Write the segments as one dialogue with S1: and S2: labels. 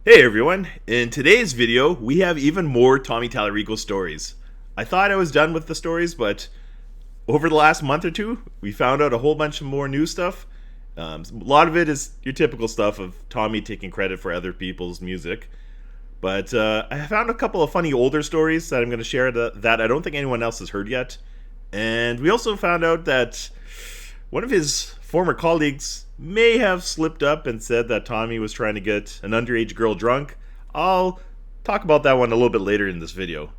S1: Hey everyone, in today's video we have even more Tommy Tallarico stories. I thought I was done with the stories, but over the last month or two we found out a whole bunch of more new stuff. A lot of it is your typical stuff of Tommy taking credit for other people's music. But I found a couple of funny older stories that I'm going to share that I don't think anyone else has heard yet. And we also found out that one of his former colleagues may have slipped up and said that Tommy was trying to get an underage girl drunk. I'll talk about that one a little bit later in this video.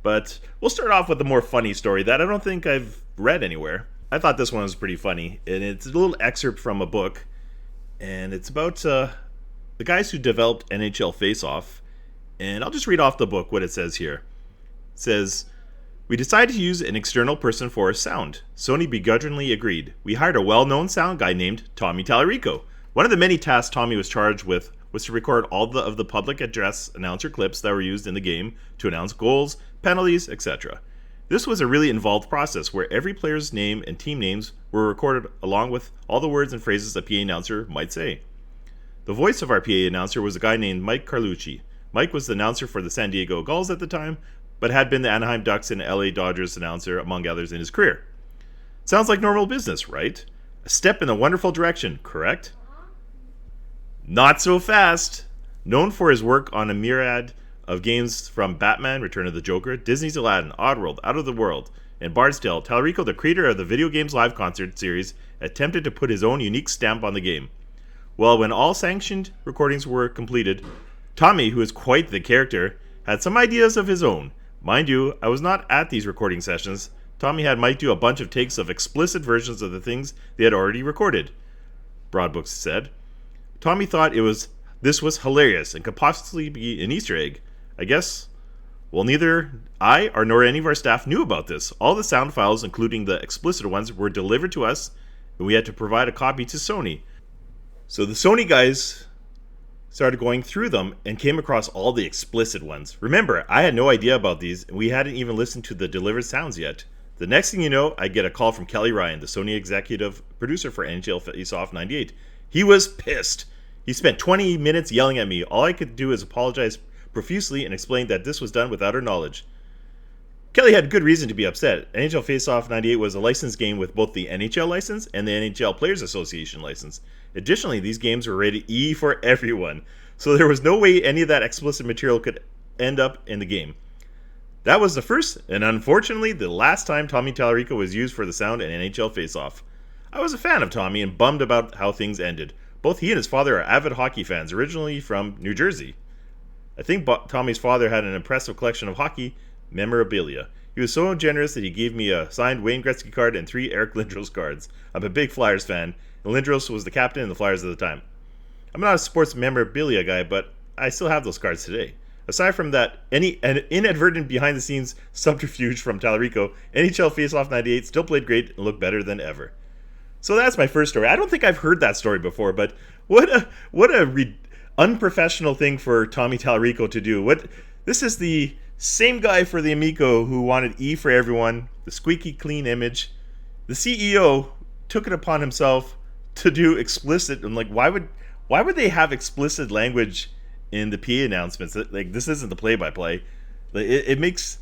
S1: But we'll start off with a more funny story that I don't think I've read anywhere. I thought this one was pretty funny, and it's a little excerpt from a book, and it's about the guys who developed NHL Face-Off. And I'll just read off the book what it says here. It says, "We decided to use an external person for our sound. Sony begrudgingly agreed. We hired a well-known sound guy named Tommy Tallarico. One of the many tasks Tommy was charged with was to record all of the public address announcer clips that were used in the game to announce goals, penalties, etc. This was a really involved process where every player's name and team names were recorded along with all the words and phrases a PA announcer might say. The voice of our PA announcer was a guy named Mike Carlucci. Mike was the announcer for the San Diego Gulls at the time, but had been the Anaheim Ducks and LA Dodgers announcer, among others, in his career. Sounds like normal business, right? A step in the wonderful direction, correct? Not so fast. Known for his work on a myriad of games from Batman, Return of the Joker, Disney's Aladdin, Oddworld, Out of the World, and Bard's Tale, Tallarico, the creator of the video games live concert series, attempted to put his own unique stamp on the game. Well, when all sanctioned recordings were completed, Tommy, who is quite the character, had some ideas of his own. Mind you, I was not at these recording sessions. Tommy had Mike do a bunch of takes of explicit versions of the things they had already recorded," Broadbooks said. "Tommy thought this was hilarious and could possibly be an Easter egg. I guess, well, neither I or nor any of our staff knew about this. All the sound files, including the explicit ones, were delivered to us, and we had to provide a copy to Sony. So the Sony guys started going through them and came across all the explicit ones. Remember, I had no idea about these, and we hadn't even listened to the delivered sounds yet. The next thing you know, I get a call from Kelly Ryan, the Sony executive producer for NHL Face-Off 98. He was pissed. He spent 20 minutes yelling at me. All I could do is apologize profusely and explain that this was done without our knowledge. Kelly had good reason to be upset. NHL Face-Off 98 was a licensed game with both the NHL license and the NHL Players Association license. Additionally, these games were rated E for everyone, so there was no way any of that explicit material could end up in the game. That was the first, and unfortunately, the last time Tommy Tallarico was used for the sound in NHL Face-Off. I was a fan of Tommy and bummed about how things ended. Both he and his father are avid hockey fans, originally from New Jersey. I think Tommy's father had an impressive collection of hockey memorabilia. He was so generous that he gave me a signed Wayne Gretzky card and 3 Eric Lindros cards. I'm a big Flyers fan, and Lindros was the captain of the Flyers at the time. I'm not a sports memorabilia guy, but I still have those cards today. Aside from that, an inadvertent behind-the-scenes subterfuge from Tallarico, NHL Face-Off 98 still played great and looked better than ever." So that's my first story. I don't think I've heard that story before, but what a unprofessional thing for Tommy Tallarico to do. This is the same guy for the Amico who wanted E for everyone, the squeaky clean image. The CEO took it upon himself to do explicit. I'm like, why would they have explicit language in the PA announcements? Like, this isn't the play-by-play. It makes.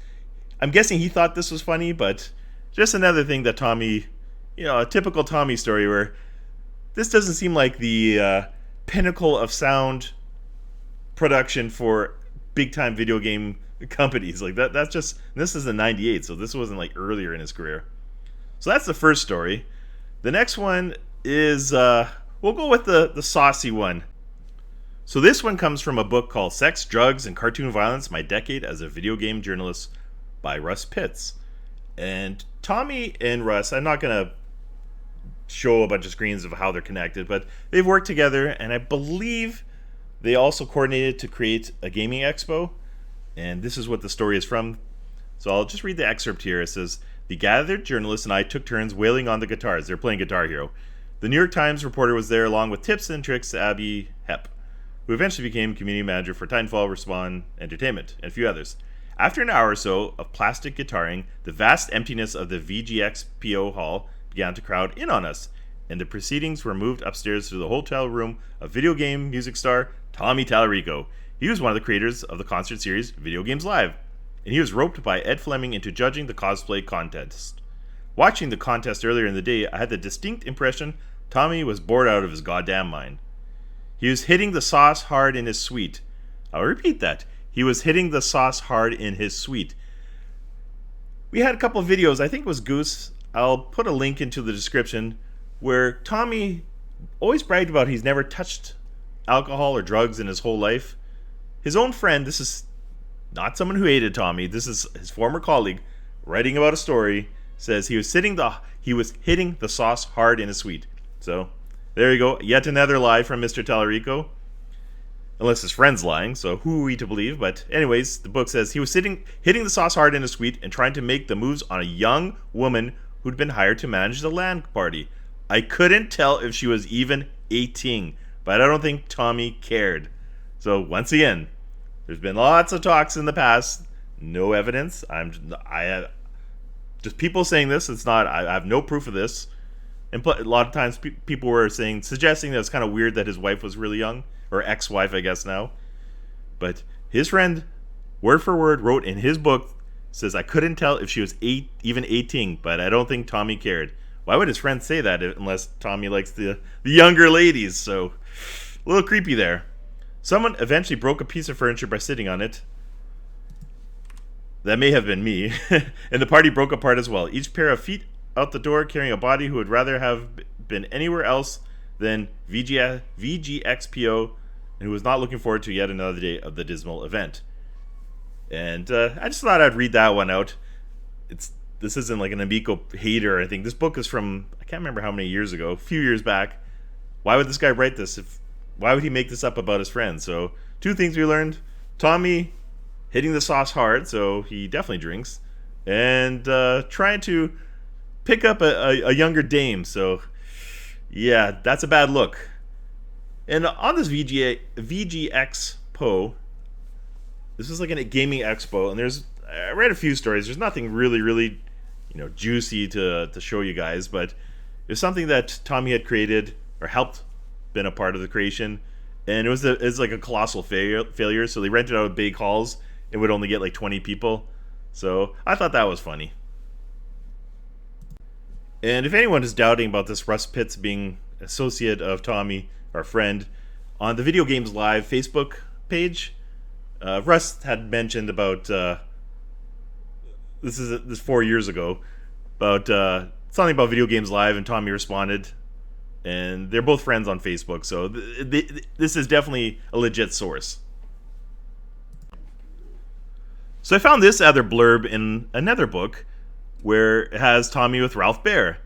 S1: I'm guessing he thought this was funny, but just another thing that Tommy, a typical Tommy story where this doesn't seem like the pinnacle of sound production for big-time video game companies. Like that's just, this is the 98, so this wasn't like earlier in his career. So that's the first story. The next one is we'll go with the saucy one. So this one comes from a book called Sex, Drugs, and Cartoon Violence, My Decade as a Video Game Journalist by Russ Pitts. And Tommy and Russ, I'm not going to show a bunch of screens of how they're connected, but they've worked together, and I believe they also coordinated to create a gaming expo. And this is what the story is from. So I'll just read the excerpt here. It says, "The gathered journalists and I took turns wailing on the guitars." They're playing Guitar Hero. "The New York Times reporter was there along with tips and tricks to Abby Hepp, who eventually became community manager for Titanfall, Respawn Entertainment, and a few others. After an hour or so of plastic guitaring, the vast emptiness of the VGXPO hall began to crowd in on us, and the proceedings were moved upstairs to the hotel room of video game music star Tommy Tallarico. He was one of the creators of the concert series Video Games Live, and he was roped by Ed Fleming into judging the cosplay contest. Watching the contest earlier in the day, I had the distinct impression Tommy was bored out of his goddamn mind. He was hitting the sauce hard in his suite. I'll repeat that. He was hitting the sauce hard in his suite. We had a couple of videos, I think it was Goose, I'll put a link into the description, where Tommy always bragged about he's never touched alcohol or drugs in his whole life. His own friend, this is not someone who hated Tommy, this is his former colleague, writing about a story, says he was hitting the sauce hard in his suite. So, there you go, yet another lie from Mr. Tallarico. Unless his friend's lying, so who are we to believe? But anyways, the book says he was hitting the sauce hard in his suite and trying to make the moves on a young woman who'd been hired to manage the LAN party. I couldn't tell if she was even 18, but I don't think Tommy cared. So once again, there's been lots of talks in the past, no evidence. I have just people saying this. It's not. I have no proof of this. And a lot of times people were suggesting that it's kind of weird that his wife was really young. Or ex-wife, I guess now. But his friend, word for word, wrote in his book, says, I couldn't tell if she was even 18, but I don't think Tommy cared. Why would his friend say that unless Tommy likes the younger ladies? So, a little creepy there. Someone eventually broke a piece of furniture by sitting on it. That may have been me. And the party broke apart as well. Each pair of feet out the door carrying a body who would rather have been anywhere else than VGXPO, and who was not looking forward to yet another day of the dismal event. And I just thought I'd read that one out. This isn't like an Amico hater or anything. This book is from, I can't remember how many years ago, a few years back. Why would this guy write this? Why would he make this up about his friend? So, two things we learned. Tommy hitting the sauce hard, so he definitely drinks. And trying to pick up a younger dame, so yeah, that's a bad look. And on this VG Expo, this is like a gaming expo, and I read a few stories. There's nothing really, juicy to show you guys, but it's something that Tommy had created or helped been a part of the creation, and it was like a colossal failure. So they rented out big halls and would only get like 20 people. So I thought that was funny. And if anyone is doubting about this Russ Pitts being associate of Tommy, our friend, on the Video Games Live Facebook page, Russ had mentioned about this 4 years ago about something about Video Games Live, and Tommy responded, and they're both friends on Facebook, so this is definitely a legit source. So I found this other blurb in another book where it has Tommy with Ralph Baer.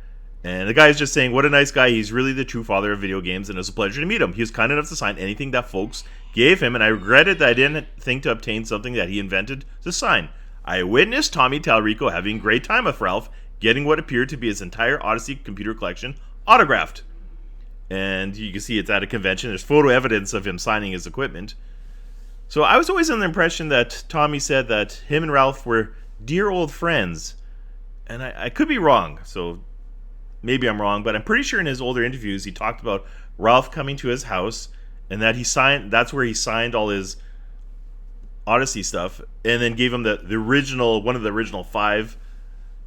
S1: And the guy is just saying, what a nice guy. He's really the true father of video games, and it was a pleasure to meet him. He was kind enough to sign anything that folks gave him, and I regretted that I didn't think to obtain something that he invented to sign. I witnessed Tommy Tallarico having a great time with Ralph, getting what appeared to be his entire Odyssey computer collection autographed. And you can see it's at a convention. There's photo evidence of him signing his equipment. So I was always under the impression that Tommy said that him and Ralph were dear old friends. And I could be wrong, so maybe I'm wrong, but I'm pretty sure in his older interviews he talked about Ralph coming to his house and that that's where he signed all his Odyssey stuff, and then gave him the original, one of the original 5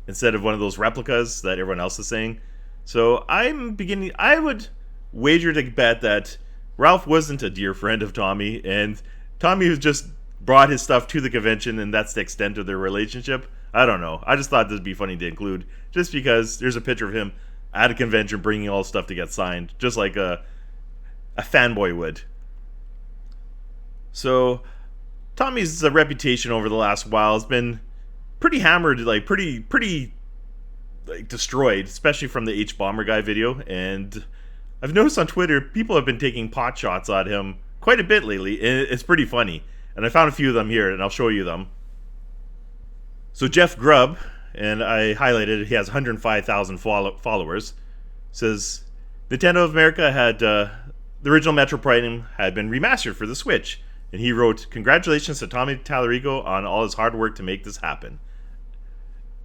S1: instead of one of those replicas that everyone else is saying. So I would wager to bet that Ralph wasn't a dear friend of Tommy, and Tommy was just brought his stuff to the convention, and that's the extent of their relationship. I don't know. I just thought this would be funny to include, just because there's a picture of him at a convention bringing all stuff to get signed, just like a fanboy would. So Tommy's reputation over the last while has been pretty hammered, like pretty like destroyed, especially from the hbomberguy video. And I've noticed on Twitter people have been taking pot shots at him quite a bit lately, and it's pretty funny. And I found a few of them here, and I'll show you them. So Jeff Grubb, and I highlighted it, he has 105,000 followers, says Nintendo of America had the original Metro Prime had been remastered for the Switch, and he wrote, "Congratulations to Tommy Tallarico on all his hard work to make this happen."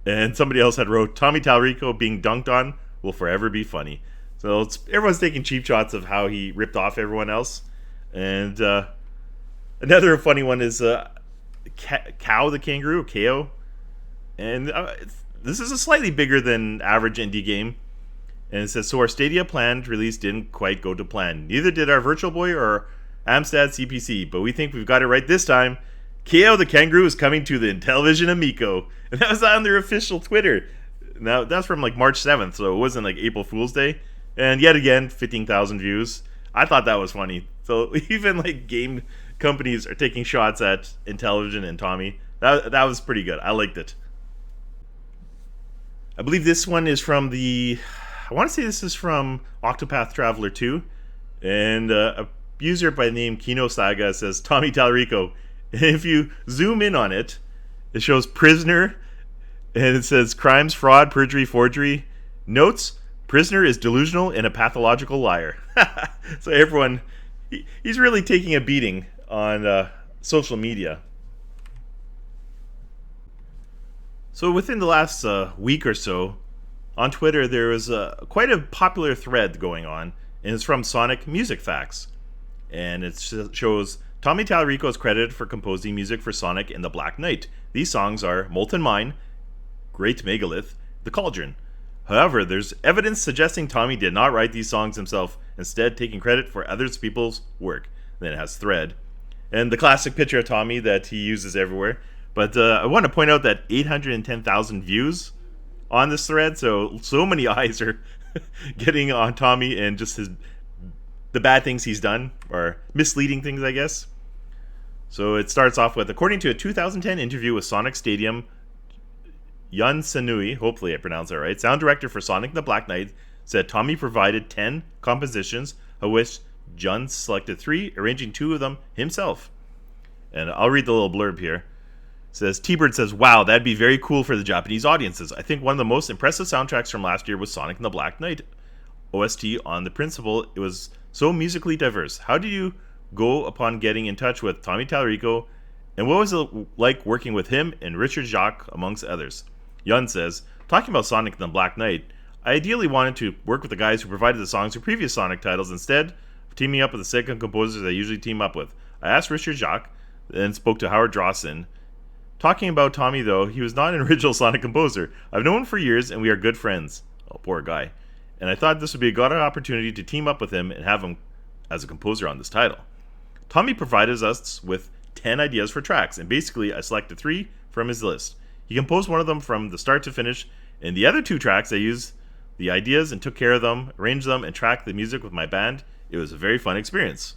S1: And somebody else had wrote, "Tommy Tallarico being dunked on will forever be funny." So everyone's taking cheap shots of how he ripped off everyone else. And another funny one is Cow the Kangaroo, KO. And this is a slightly bigger than average indie game. And it says, so our Stadia planned release didn't quite go to plan. Neither did our Virtual Boy or Amstrad CPC, but we think we've got it right this time. KO the Kangaroo is coming to the Intellivision Amico. And that was on their official Twitter. Now, that's from like March 7th, so it wasn't like April Fool's Day. And yet again, 15,000 views. I thought that was funny. So even like game companies are taking shots at Intellivision and Tommy. That was pretty good. I liked it. I believe this one is from I want to say this is from Octopath Traveler 2. And a user by the name Kino Saga says, Tommy Tallarico. And if you zoom in on it, it shows prisoner. And it says crimes, fraud, perjury, forgery. Notes, prisoner is delusional and a pathological liar. So everyone, he's really taking a beating on social media. So within the last week or so, on Twitter, there was quite a popular thread going on, and it's from Sonic Music Facts. And it shows Tommy Tallarico is credited for composing music for Sonic and the Black Knight. These songs are Molten Mine, Great Megalith, The Cauldron. However, there's evidence suggesting Tommy did not write these songs himself, instead taking credit for other people's work. Then it has thread. And the classic picture of Tommy that he uses everywhere. But I want to point out that 810,000 views on this thread, so many eyes are getting on Tommy and just the bad things he's done, or misleading things, I guess. So it starts off with, according to a 2010 interview with Sonic Stadium, Yun Sanui, hopefully I pronounced that right, sound director for Sonic the Black Knight, said Tommy provided 10 compositions, of which Jun selected 3, arranging 2 of them himself. And I'll read the little blurb here. It says, T-Bird says, wow, that'd be very cool for the Japanese audiences. I think one of the most impressive soundtracks from last year was Sonic and the Black Knight OST on the principle it was so musically diverse. How did you go upon getting in touch with Tommy Tallarico, and what was it like working with him and Richard Jacques, amongst others? Yun says, talking about Sonic and the Black Knight, I ideally wanted to work with the guys who provided the songs for previous Sonic titles instead of teaming up with the second composers I usually team up with. I asked Richard Jacques, then spoke to Howard Drawson. Talking about Tommy, though, he was not an original Sonic composer. I've known him for years, and we are good friends. Oh, poor guy. And I thought this would be a good opportunity to team up with him and have him as a composer on this title. Tommy provided us with 10 ideas for tracks, and basically I selected 3 from his list. He composed one of them from the start to finish, and the other 2 tracks I used the ideas and took care of them, arranged them, and tracked the music with my band. It was a very fun experience.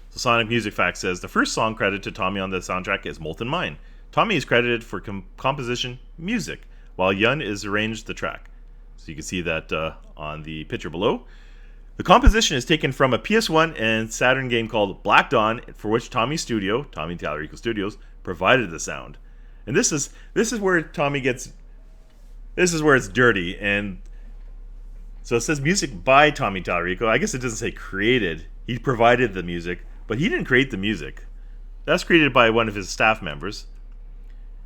S1: So Sonic Music Facts says, the first song credited to Tommy on the soundtrack is Molten Mine. Tommy is credited for composition music, while Yun is arranged the track. So you can see that on the picture below. The composition is taken from a PS1 and Saturn game called Black Dawn, for which Tommy Tallarico Studios, provided the sound. And this is where Tommy gets. This is where it's dirty, and so it says music by Tommy Tallarico. I guess it doesn't say created. He provided the music, but he didn't create the music. That's created by one of his staff members.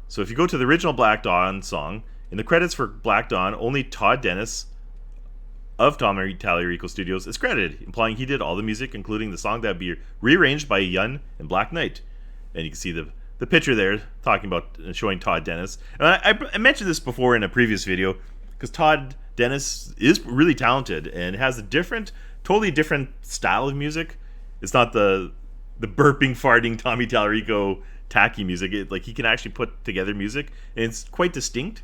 S1: So if you go to the original Black Dawn song, in the credits for Black Dawn, only Todd Dennis of Tommy Tallarico Studios is credited, implying he did all the music, including the song that would be rearranged by Yun and Black Knight. And you can see the picture there talking about showing Todd Dennis. And I mentioned this before in a previous video, because Todd Dennis is really talented and has a totally different style of music. It's not the burping, farting Tommy Tallarico tacky music. He can actually put together music, and it's quite distinct.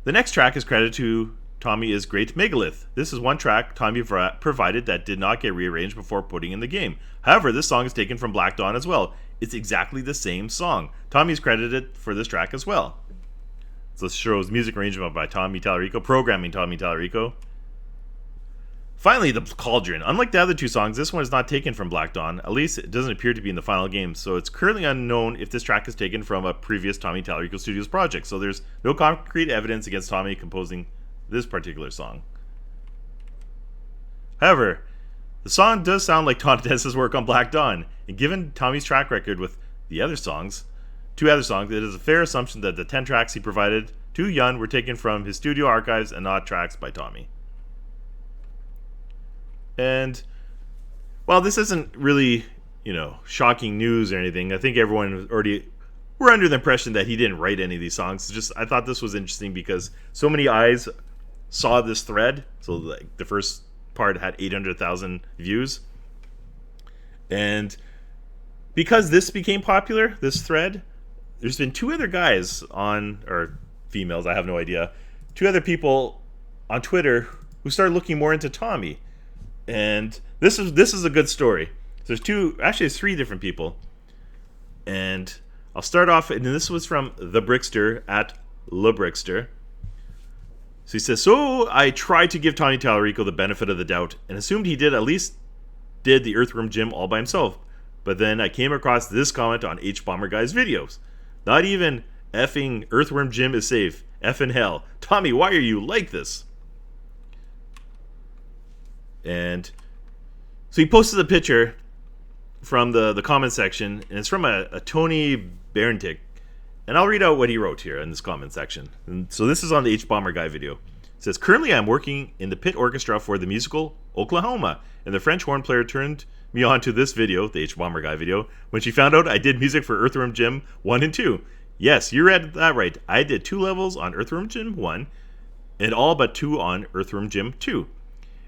S1: The next track is credited to Tommy is Great Megalith. This is one track Tommy provided that did not get rearranged before putting in the game. However, this song is taken from Black Dawn as well. It's exactly the same song. Tommy is credited for this track as well. So this shows music arrangement by Tommy Tallarico, programming Tommy Tallarico. Finally, the Cauldron. Unlike the other 2 songs, this one is not taken from Black Dawn. At least it doesn't appear to be in the final game, so it's currently unknown if this track is taken from a previous Tommy Tallarico Studios project. So there's no concrete evidence against Tommy composing this particular song. However, the song does sound like Todd Dennis's work on Black Dawn, and given Tommy's track record with the other songs, 2 other songs, it is a fair assumption that the 10 tracks he provided to Yun were taken from his studio archives and not tracks by Tommy. And while this isn't really, shocking news or anything, I think everyone already were under the impression that he didn't write any of these songs. It's just I thought this was interesting because so many eyes saw this thread. So like the first part had 800,000 views. And because this became popular, this thread, there's been two other guys or females, I have no idea, two other people on Twitter who started looking more into Tommy. And this is a good story. So there's three different people. And I'll start off, and this was from the Brickster at LeBrickster. So he says, so I tried to give Tommy Tallarico the benefit of the doubt and assumed he did the Earthworm Jim all by himself. But then I came across this comment on hbomberguy's videos. Not even effing Earthworm Jim is safe. Effing hell. Tommy, why are you like this? And so he posted a picture from the comment section, and it's from a Tony Barentik. And I'll read out what he wrote here in this comment section. And so this is on the hbomberguy video. It says, currently I'm working in the pit orchestra for the musical Oklahoma, and the French horn player turned me on to this video, the hbomberguy video, when she found out I did music for Earthworm Jim 1 and 2. Yes, you read that right. I did 2 levels on Earthworm Jim 1, and all but 2 on Earthworm Jim 2.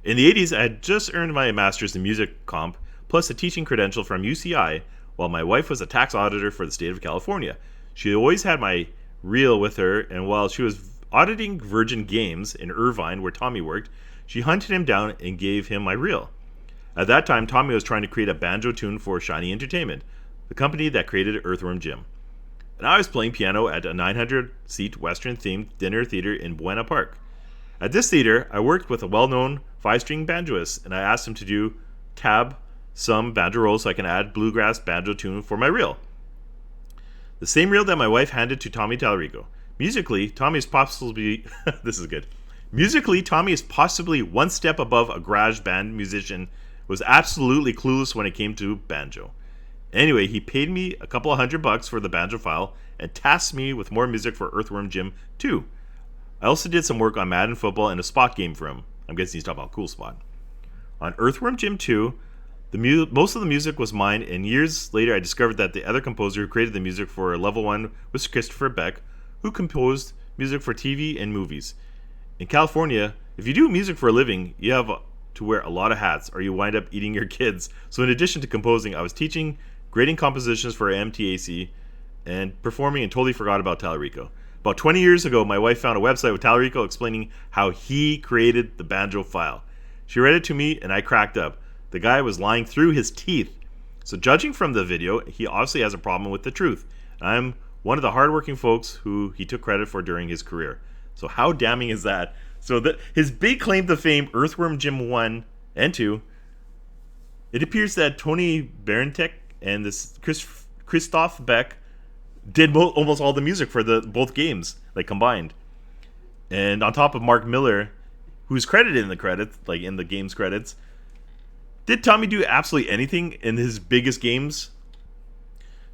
S1: In the 80s, I had just earned my master's in music comp, plus a teaching credential from UCI, while my wife was a tax auditor for the state of California. She always had my reel with her, and while she was auditing Virgin Games in Irvine, where Tommy worked, she hunted him down and gave him my reel. At that time, Tommy was trying to create a banjo tune for Shiny Entertainment, the company that created Earthworm Jim. And I was playing piano at a 900-seat Western-themed dinner theater in Buena Park. At this theater, I worked with a well-known 5-string banjoist, and I asked him to tab some banjo rolls so I can add bluegrass banjo tune for my reel. The same reel that my wife handed to Tommy Tallarico. Musically, Tommy is possibly this is good. Musically, Tommy is possibly one step above a garage band musician. Was absolutely clueless when it came to banjo. Anyway, he paid me a couple of $100 for the banjo file and tasked me with more music for Earthworm Jim 2. I also did some work on Madden football and a spot game for him. I'm guessing he's talking about Cool Spot. On Earthworm Jim 2, most of the music was mine, and years later I discovered that the other composer who created the music for Level 1 was Christopher Beck, who composed music for TV and movies. In California, if you do music for a living, you have to wear a lot of hats or you wind up eating your kids. So in addition to composing, I was teaching, grading compositions for MTAC, and performing, and totally forgot about Tallarico. About 20 years ago, my wife found a website with Tallarico explaining how he created the banjo file. She read it to me and I cracked up. The guy was lying through his teeth. So judging from the video, he obviously has a problem with the truth. I'm one of the hardworking folks who he took credit for during his career. So how damning is that? So his big claim to fame, Earthworm Jim 1 and 2, it appears that Tony Barentik and this Christoph Beck did almost all the music for both games, like combined. And on top of Mark Miller, who's credited in the credits, like in the game's credits, did Tommy do absolutely anything in his biggest games?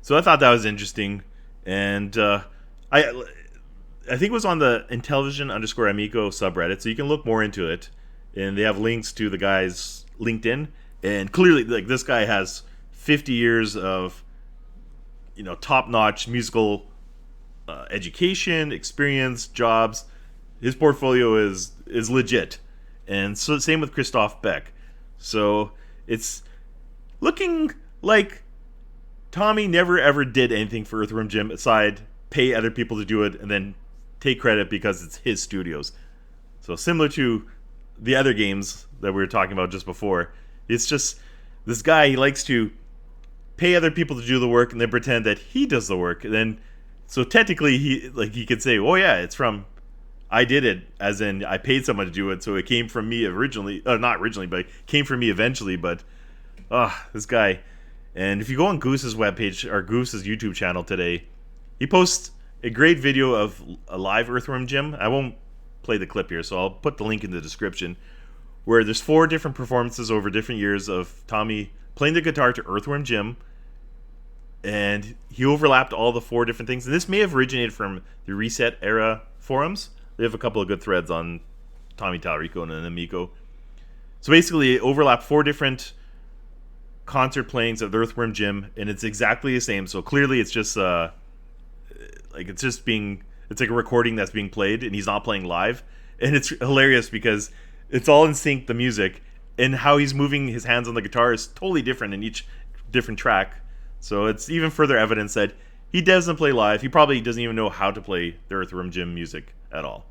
S1: So I thought that was interesting. And I think it was on the Intellivision _ Amico subreddit, so you can look more into it. And they have links to the guy's LinkedIn. And clearly, like, this guy has 50 years of, top-notch musical education, experience, jobs. His portfolio is legit. And so same with Christoph Beck. So it's looking like Tommy never ever did anything for Earthworm Jim aside pay other people to do it and then take credit because it's his studios. So similar to the other games that we were talking about just before, it's just this guy, he likes to pay other people to do the work and then pretend that he does the work. And then so technically he could say, "Oh yeah, it's from I did it," as in I paid someone to do it, so it came from me originally, not originally, but it came from me eventually. But this guy. And if you go on Goose's webpage or Goose's YouTube channel today, he posts a great video of a live Earthworm Jim. I won't play the clip here, so I'll put the link in the description, where there's 4 different performances over different years of Tommy playing the guitar to Earthworm Jim, and he overlapped all the 4 different things. And this may have originated from the Reset era forums. They have a couple of good threads on Tommy Tallarico and Amico. So basically, it overlapped 4 different concert playings of the Earthworm Jim, and it's exactly the same. So clearly, it's just it's like a recording that's being played, and he's not playing live. And it's hilarious because it's all in sync, the music, and how he's moving his hands on the guitar is totally different in each different track. So it's even further evidence that he doesn't play live. He probably doesn't even know how to play the Earthworm Jim music at all.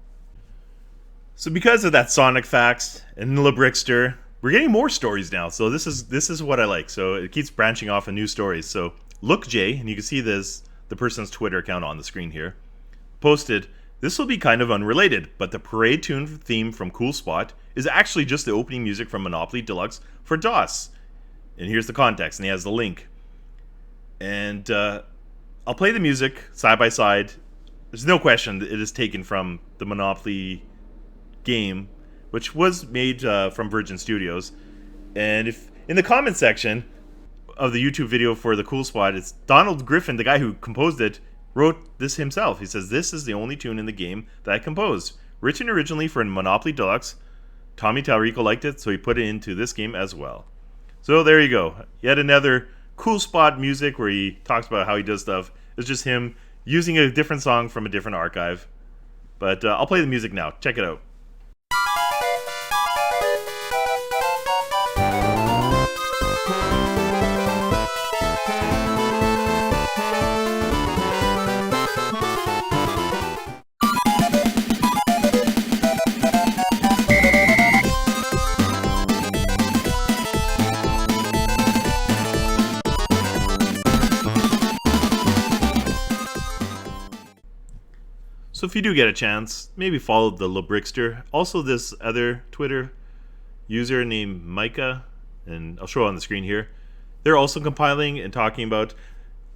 S1: So because of that Sonic Facts and the Brickster, we're getting more stories now. So this is what I like. So it keeps branching off of new stories. So Look Jay, and you can see this, the person's Twitter account on the screen here, posted, "This will be kind of unrelated, but the parade tune theme from Cool Spot is actually just the opening music from Monopoly Deluxe for DOS." And here's the context, and he has the link. And I'll play the music side by side. There's no question that it is taken from the Monopoly game, which was made from Virgin Studios. And if in the comment section of the YouTube video for the Cool Spot, it's Donald Griffin, the guy who composed it, wrote this himself. He says, "This is the only tune in the game that I composed. Written originally for Monopoly Deluxe. Tommy Tallarico liked it, so he put it into this game as well." So there you go. Yet another Cool Spot music where he talks about how he does stuff. It's just him using a different song from a different archive. But I'll play the music now. Check it out. So if you do get a chance, maybe follow the Brickster. Also this other Twitter user named Micah, and I'll show it on the screen here. They're also compiling and talking about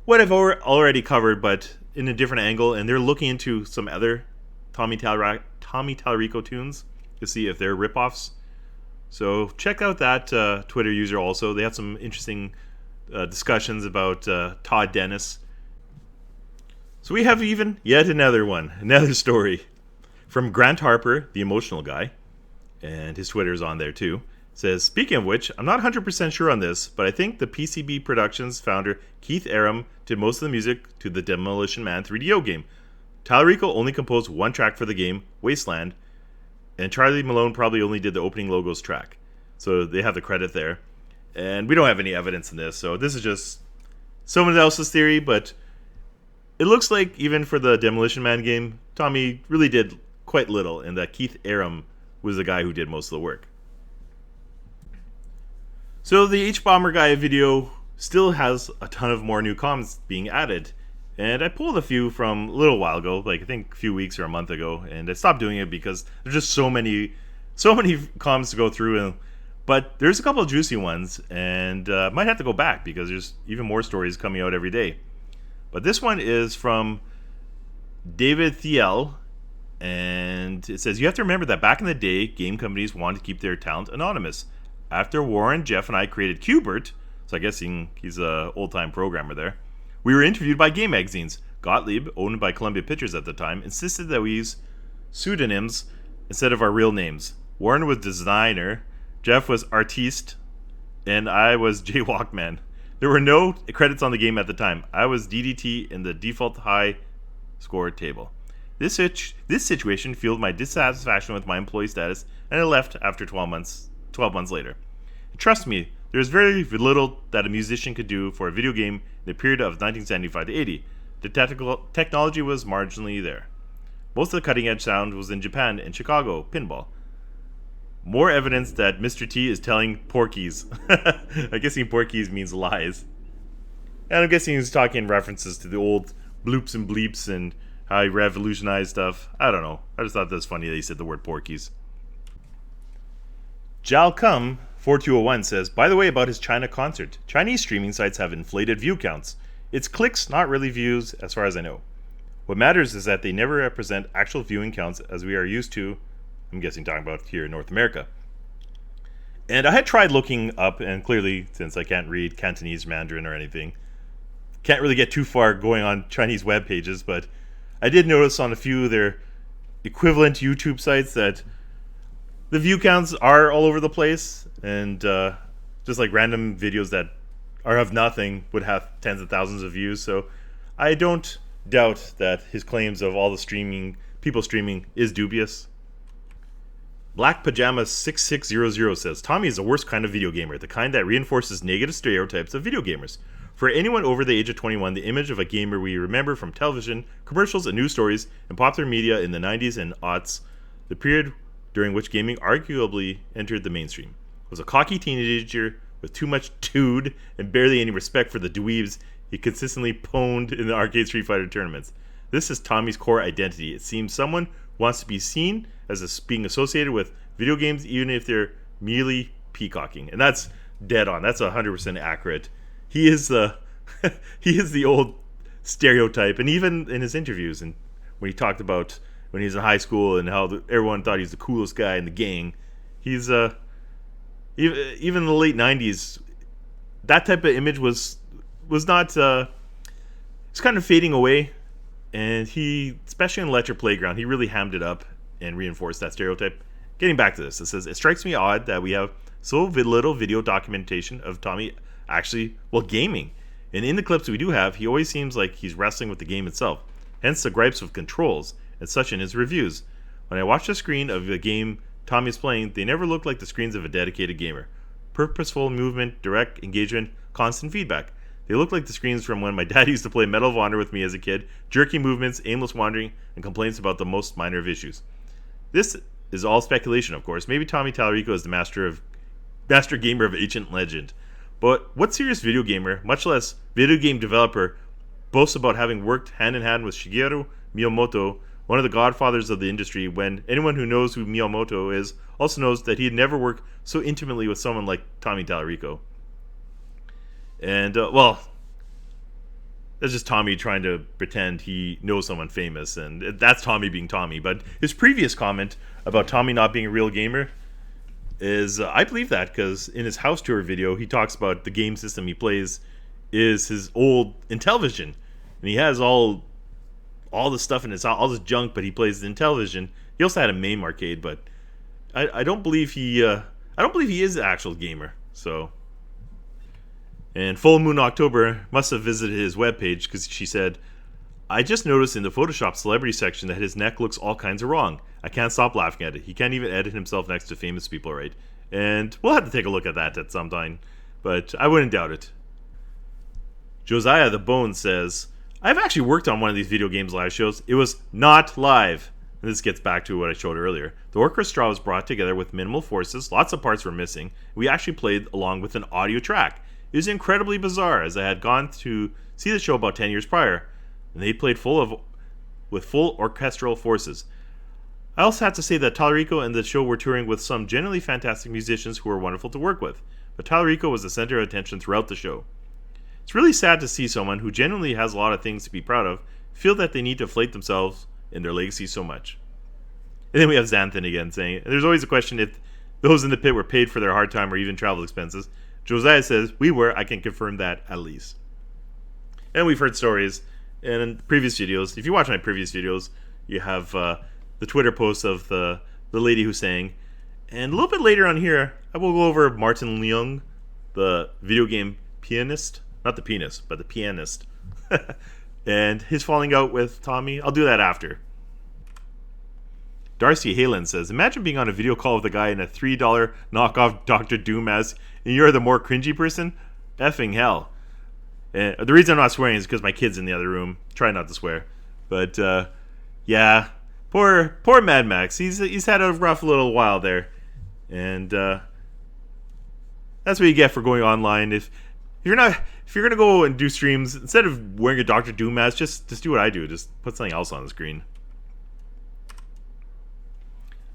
S1: what I've already covered, but in a different angle, and they're looking into some other Tommy Tallarico tunes to see if they're ripoffs. So check out that Twitter user also. They have some interesting discussions about Todd Dennis. So we have even yet another story from Grant Harper, the emotional guy, and his Twitter's on there too. It says, "Speaking of which, I'm not 100% sure on this, but I think the PCB Productions founder Keith Aram did most of the music to the Demolition Man 3DO game. Tallarico only composed one track for the game, Wasteland, and Charlie Malone probably only did the opening logos track." So they have the credit there. And we don't have any evidence in this, so this is just someone else's theory, but it looks like even for the Demolition Man game, Tommy really did quite little, and that Keith Aram was the guy who did most of the work. So the hbomberguy video still has a ton of more new comments being added, and I pulled a few from a little while ago, like I think a few weeks or a month ago, and I stopped doing it because there's just so many comments to go through, but there's a couple of juicy ones, and might have to go back because there's even more stories coming out every day. But this one is from David Thiel, and it says, "You have to remember that back in the day, game companies wanted to keep their talent anonymous. After Warren, Jeff, and I created Qbert," so I guess he's an old-time programmer there, "we were interviewed by game magazines. Gottlieb, owned by Columbia Pictures at the time, insisted that we use pseudonyms instead of our real names. Warren was designer, Jeff was artiste, and I was Jay Walkman. There were no credits on the game at the time. I was DDT in the default high score table. This situation fueled my dissatisfaction with my employee status, and I left after 12 months later. And trust me, there is very little that a musician could do for a video game in the period of 1975 to 80. The technology was marginally there. Most of the cutting-edge sound was in Japan and Chicago, pinball. More evidence that Mr. T is telling porkies." I'm guessing porkies means lies. And I'm guessing he's talking in references to the old bloops and bleeps and how he revolutionized stuff. I don't know. I just thought that was funny that he said the word porkies. Jalcum 4201 says, "By the way, about his China concert, Chinese streaming sites have inflated view counts. It's clicks, not really views, as far as I know. What matters is that they never represent actual viewing counts as we are used to," I'm guessing talking about here in North America. And I had tried looking up, and clearly, since I can't read Cantonese, Mandarin, or anything, can't really get too far going on Chinese web pages, but I did notice on a few of their equivalent YouTube sites that the view counts are all over the place, and just like random videos that are of nothing would have tens of thousands of views. So I don't doubt that his claims of all the people streaming is dubious. Black Pajama 6600 says Tommy is the worst kind of video gamer, the kind that reinforces negative stereotypes of video gamers. For anyone over the age of 21, the image of a gamer we remember from television, commercials, and news stories and popular media in the 90s and aughts, the period during which gaming arguably entered the mainstream, was a cocky teenager with too much dude and barely any respect for the dweebs he consistently pwned in the arcade Street Fighter tournaments. This is Tommy's core identity. It seems someone wants to be seen as being associated with video games, even if they're merely peacocking. And that's dead on. That's 100% accurate. He is the he is the old stereotype, and even in his interviews, and when he talked about when he was in high school and how everyone thought he was the coolest guy in the gang, he's even in the late 90s, that type of image was not it's kind of fading away, and he, especially in Lecture Playground, he really hammed it up and reinforced that stereotype. Getting back to this, it says, it strikes me odd that we have so little video documentation of Tommy actually, gaming. And in the clips we do have, he always seems like he's wrestling with the game itself. Hence the gripes with controls and such in his reviews. When I watch the screen of a game Tommy's playing, they never look like the screens of a dedicated gamer. Purposeful movement, direct engagement, constant feedback. They look like the screens from when my dad used to play Medal of Honor with me as a kid, jerky movements, aimless wandering, and complaints about the most minor of issues. This is all speculation, of course. Maybe Tommy Tallarico is the master gamer of ancient legend. But what serious video gamer, much less video game developer, boasts about having worked hand in hand with Shigeru Miyamoto, one of the godfathers of the industry, when anyone who knows who Miyamoto is also knows that he had never worked so intimately with someone like Tommy Tallarico. And, that's just Tommy trying to pretend he knows someone famous, and that's Tommy being Tommy. But his previous comment about Tommy not being a real gamer is, I believe that, because in his house tour video, he talks about the game system he plays is his old Intellivision, and he has all the stuff in his all this junk, but he plays the Intellivision. He also had a MAME arcade, but I don't believe he is an actual gamer. So, and Full Moon October must have visited his webpage because she said, I just noticed in the Photoshop celebrity section that his neck looks all kinds of wrong. I can't stop laughing at it. He can't even edit himself next to famous people, right? And we'll have to take a look at that at some time, but I wouldn't doubt it. Josiah the Bone says, I've actually worked on one of these video games live shows. It was not live. And this gets back to what I showed earlier. The orchestra was brought together with minimal forces. Lots of parts were missing. We actually played along with an audio track. It was incredibly bizarre, as I had gone to see the show about 10 years prior, and they played with full orchestral forces. I also have to say that Tallarico and the show were touring with some generally fantastic musicians who were wonderful to work with, but Tallarico was the center of attention throughout the show. It's really sad to see someone who genuinely has a lot of things to be proud of feel that they need to inflate themselves and their legacy so much. And then we have Xanthan again saying, there's always a question if those in the pit were paid for their hard time or even travel expenses. Josiah says, we were, I can confirm that at least. And we've heard stories, and in previous videos, if you watch my previous videos, you have the Twitter post of the lady who sang. And a little bit later on here, I will go over Martin Leung, the video game pianist. Not the penis, but the pianist. And his falling out with Tommy. I'll do that after. Darcy Halen says, imagine being on a video call with a guy in a $3 knockoff Dr. Doom mask, and you're the more cringy person? Effing hell. And the reason I'm not swearing is because my kid's in the other room. Try not to swear. But, yeah. Poor Mad Max. He's had a rough little while there. And, that's what you get for going online. If you're gonna go and do streams, instead of wearing a Dr. Doom mask, just do what I do. Just put something else on the screen.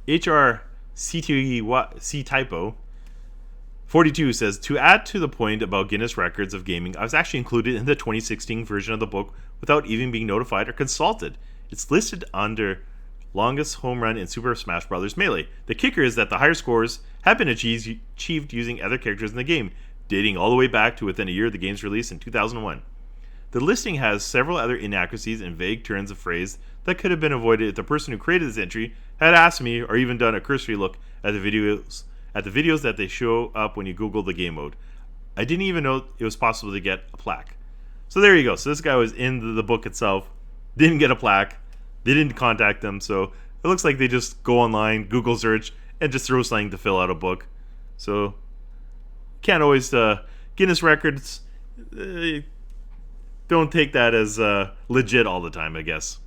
S1: HRCTC typo 42 says, to add to the point about Guinness Records of Gaming, I was actually included in the 2016 version of the book without even being notified or consulted. It's listed under longest home run in Super Smash Bros. Melee. The kicker is that the higher scores have been achieved using other characters in the game, dating all the way back to within a year of the game's release in 2001. The listing has several other inaccuracies and vague turns of phrase that could have been avoided if the person who created this entry had asked me or even done a cursory look at the videos that they show up when you Google the game mode. I didn't even know it was possible to get a plaque. So there you go. So this guy was in the book itself, didn't get a plaque, they didn't contact them, so it looks like they just go online, Google search, and just throw something to fill out a book. So can't always Guinness records don't take that as legit all the time, I guess.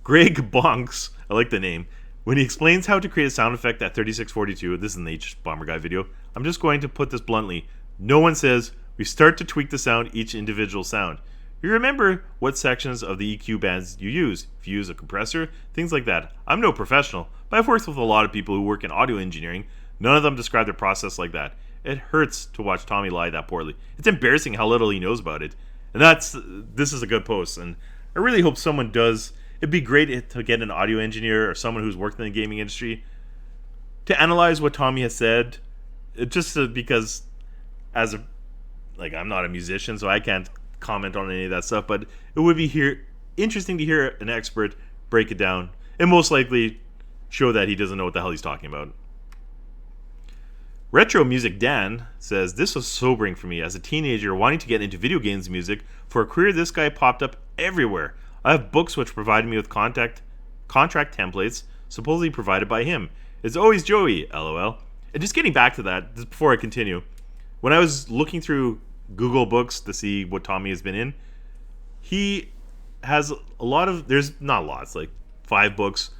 S1: Greg Bonks, I like the name, when he explains how to create a sound effect at 3642, this is an hbomberguy video, I'm just going to put this bluntly, no one says we start to tweak the sound, each individual sound. You remember what sections of the EQ bands you use, if you use a compressor, things like that. I'm no professional, but I've worked with a lot of people who work in audio engineering. None of them describe their process like that. It hurts to watch Tommy lie that poorly. It's embarrassing how little he knows about it. And this is a good post, and I really hope someone does. It'd be great to get an audio engineer or someone who's worked in the gaming industry to analyze what Tommy has said, because I'm not a musician, so I can't comment on any of that stuff, but it would be interesting to hear an expert break it down and most likely show that he doesn't know what the hell he's talking about. Retro Music Dan says, this was sobering for me as a teenager wanting to get into video games music. For a career, this guy popped up everywhere. I have books which provided me with contract templates supposedly provided by him. It's always Joey, lol. And just getting back to that, just before I continue, when I was looking through Google Books to see what Tommy has been in, he has a lot of, there's not lots, like 5 books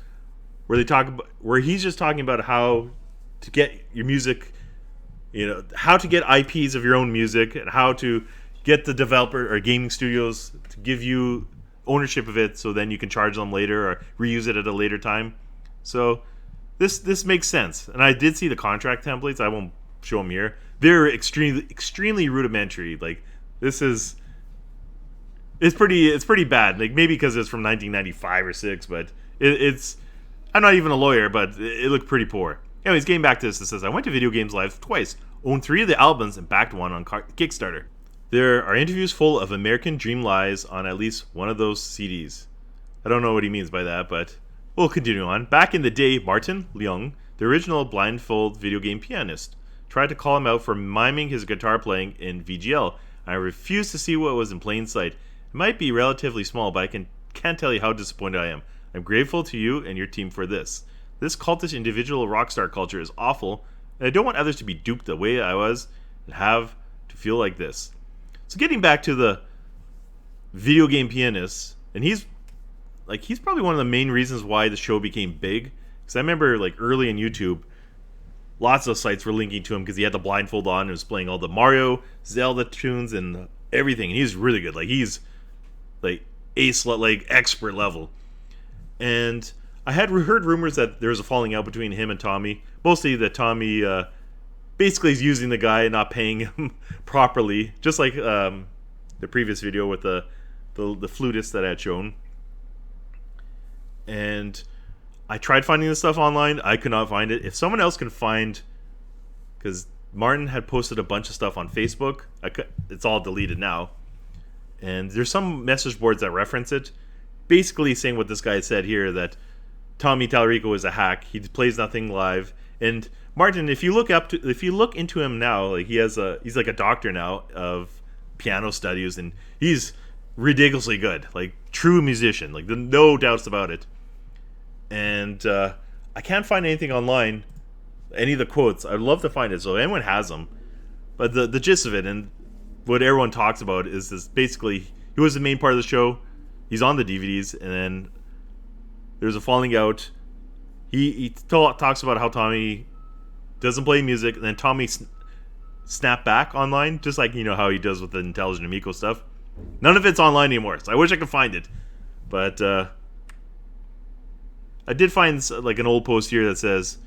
S1: where he's just talking about how to get your music, how to get IPs of your own music and how to get the developer or gaming studios to give you ownership of it so then you can charge them later or reuse it at a later time. So this makes sense. And I did see the contract templates. I won't show them here. They're extremely rudimentary. Like it's pretty bad. Like maybe because it's from 1995 or 6, but it's I'm not even a lawyer, but it looked pretty poor. Anyways, getting back to this, it says I went to Video Games Live twice, owned 3 of the albums, and backed one on Kickstarter. There are interviews full of American Dream lies on at least one of those CDs. I don't know what he means by that, but we'll continue on. Back in the day, Martin Leung, the original blindfold video game pianist, tried to call him out for miming his guitar playing in VGL. I refused to see what was in plain sight. It might be relatively small, but I can't tell you how disappointed I am. I'm grateful to you and your team for this. This cultish individual rockstar culture is awful, and I don't want others to be duped the way I was and have to feel like this. So getting back to the video game pianist, and he's probably one of the main reasons why the show became big. Because I remember early in YouTube, lots of sites were linking to him because he had the blindfold on and was playing all the Mario, Zelda tunes and everything. And he's really good. He's ace, expert level. And I had heard rumors that there was a falling out between him and Tommy. Mostly that Tommy basically is using the guy and not paying him properly. Just like the previous video with the flutist that I had shown. And I tried finding this stuff online. I could not find it. If someone else can find, because Martin had posted a bunch of stuff on Facebook. It's all deleted now. And there's some message boards that reference it. Basically saying what this guy said here, that Tommy Tallarico is a hack. He plays nothing live. And Martin, if you look into him now, he's like a doctor now of piano studies, and he's ridiculously good, true musician, no doubts about it. And I can't find anything online, any of the quotes. I'd love to find it, so if anyone has them. But the gist of it and what everyone talks about is this: basically, he was the main part of the show. He's on the DVDs, and then there's a falling out. He talks about how Tommy doesn't play music, and then Tommy snapped back online, just like how he does with the Intellivision Amico stuff. None of it's online anymore, so I wish I could find it. But I did find an old post here that says,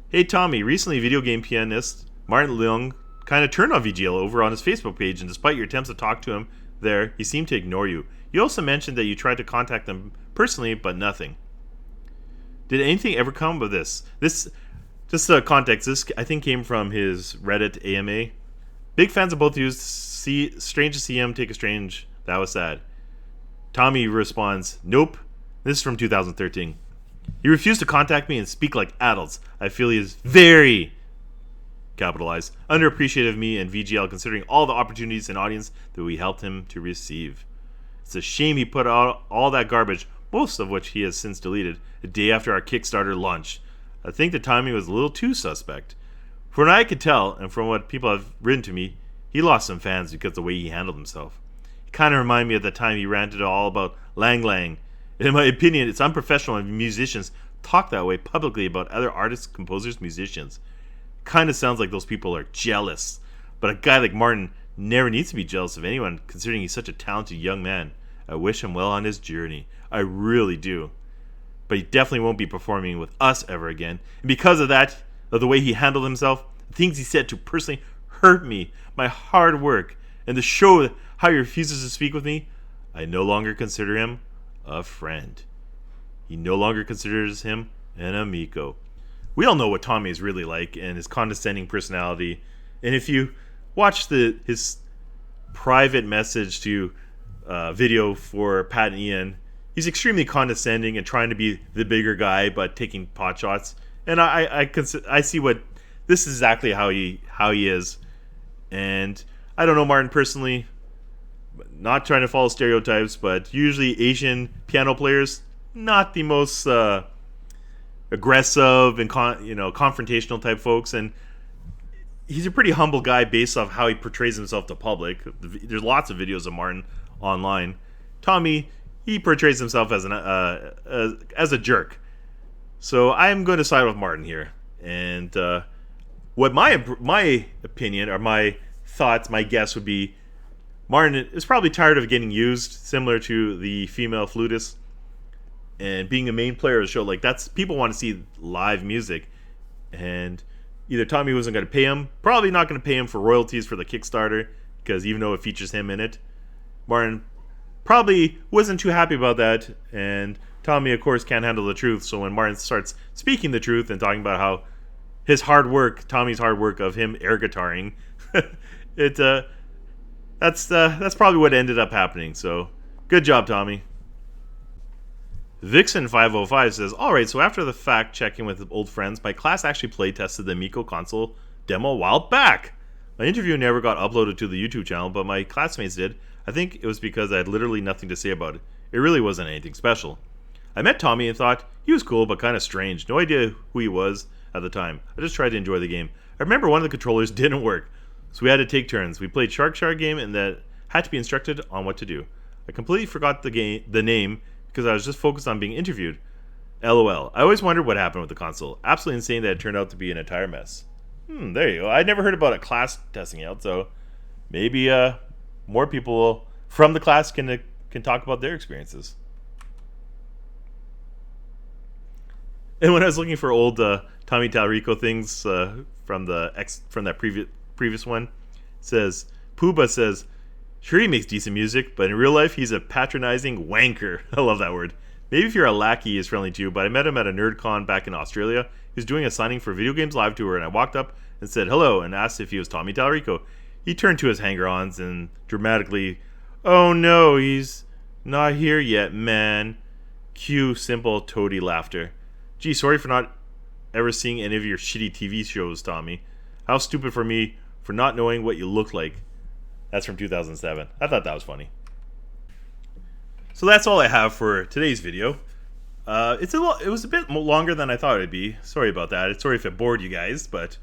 S1: "Hey Tommy, recently video game pianist Martin Leung kind of turned on VGL over on his Facebook page, and despite your attempts to talk to him there, he seemed to ignore you. You also mentioned that you tried to contact them personally, but nothing. Did anything ever come of this?" This, just context, this I think came from his Reddit AMA. Big fans of both of you. strange to see him take a strange. That was sad. Tommy responds, nope. This is from 2013. He refused to contact me and speak like adults. I feel he is very, capitalized, underappreciative of me and VGL considering all the opportunities and audience that we helped him to receive. It's a shame he put out all that garbage, most of which he has since deleted, a day after our Kickstarter launch. I think that Tommy was a little too suspect. From what I could tell, and from what people have written to me, he lost some fans because of the way he handled himself. He kind of reminded me of the time he ranted all about Lang Lang. And in my opinion, it's unprofessional when musicians talk that way publicly about other artists, composers, musicians. Kind of sounds like those people are jealous. But a guy like Martin never needs to be jealous of anyone, considering he's such a talented young man. I wish him well on his journey. I really do. But he definitely won't be performing with us ever again. And because of that, of the way he handled himself, the things he said to personally hurt me, my hard work, and to show how he refuses to speak with me, I no longer consider him a friend. He no longer considers him an amico. We all know what Tommy is really like and his condescending personality. And if you watch his private message to video for Pat and Ian, he's extremely condescending and trying to be the bigger guy, but taking pot shots. And I see what this is exactly how he is. And I don't know Martin personally, not trying to follow stereotypes, but usually Asian piano players, not the most aggressive and confrontational type folks. And he's a pretty humble guy based off how he portrays himself to public. There's lots of videos of Martin online. Tommy, he portrays himself as a jerk. So I'm going to side with Martin here. And what my opinion or my thoughts, my guess would be, Martin is probably tired of getting used, similar to the female flutist, and being a main player of the show. Like, that's, people want to see live music, and either Tommy wasn't going to pay him, probably not going to pay him for royalties for the Kickstarter, because even though it features him in it, Martin probably wasn't too happy about that. And Tommy, of course, can't handle the truth. So when Martin starts speaking the truth and talking about how his hard work, Tommy's hard work of him air guitaring, that's probably what ended up happening. So good job, Tommy. Vixen505 says, alright, so after the fact checking with old friends, my class actually play tested the Amico console demo a while back. My interview never got uploaded to the YouTube channel, but my classmates did. I think it was because I had literally nothing to say about it. It really wasn't anything special. I met Tommy and thought he was cool but kind of strange. No idea who he was at the time. I just tried to enjoy the game. I remember one of the controllers didn't work, so we had to take turns. We played Shark game and that had to be instructed on what to do. I completely forgot the name because I was just focused on being interviewed. LOL. I always wondered what happened with the console. Absolutely insane that it turned out to be an entire mess. There you go. I never heard about a class testing out, so maybe more people from the class can talk about their experiences. And when I was looking for old Tommy Tallarico things from that previous one, it says Pooba says, sure, he makes decent music, but in real life he's a patronizing wanker. I love that word. Maybe if you're a lackey, he's friendly too, but I met him at a NerdCon back in Australia. He was doing a signing for Video Games Live Tour, and I walked up and said hello and asked if he was Tommy Tallarico. He turned to his hanger-ons and dramatically, oh no, he's not here yet, man. Cue simple toady laughter. Gee, sorry for not ever seeing any of your shitty TV shows, Tommy. How stupid for me for not knowing what you look like. That's from 2007. I thought that was funny. So that's all I have for today's video. It was a bit longer than I thought it'd be. Sorry about that. Sorry if it bored you guys, but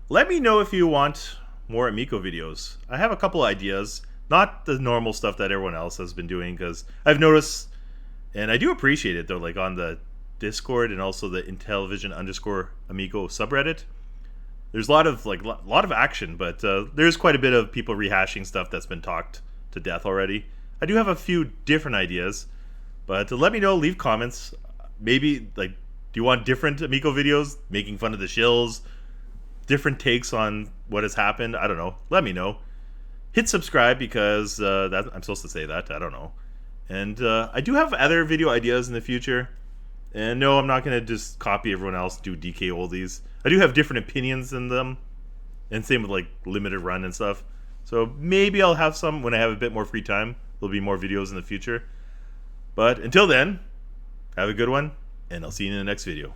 S1: let me know if you want more Amico videos. I have a couple ideas, not the normal stuff that everyone else has been doing, because I've noticed, and I do appreciate it though, like on the Discord and also the Intellivision _Amico subreddit. There's a lot of action, but there's quite a bit of people rehashing stuff that's been talked to death already. I do have a few different ideas, but let me know, leave comments. Maybe, do you want different Amico videos, making fun of the shills, different takes on what has happened? I don't know. Let me know. Hit subscribe because I'm supposed to say that. I don't know. And I do have other video ideas in the future. And no, I'm not going to just copy everyone else, do DK oldies. I do have different opinions in them. And same with limited run and stuff. So maybe I'll have some when I have a bit more free time. There'll be more videos in the future. But until then, have a good one, and I'll see you in the next video.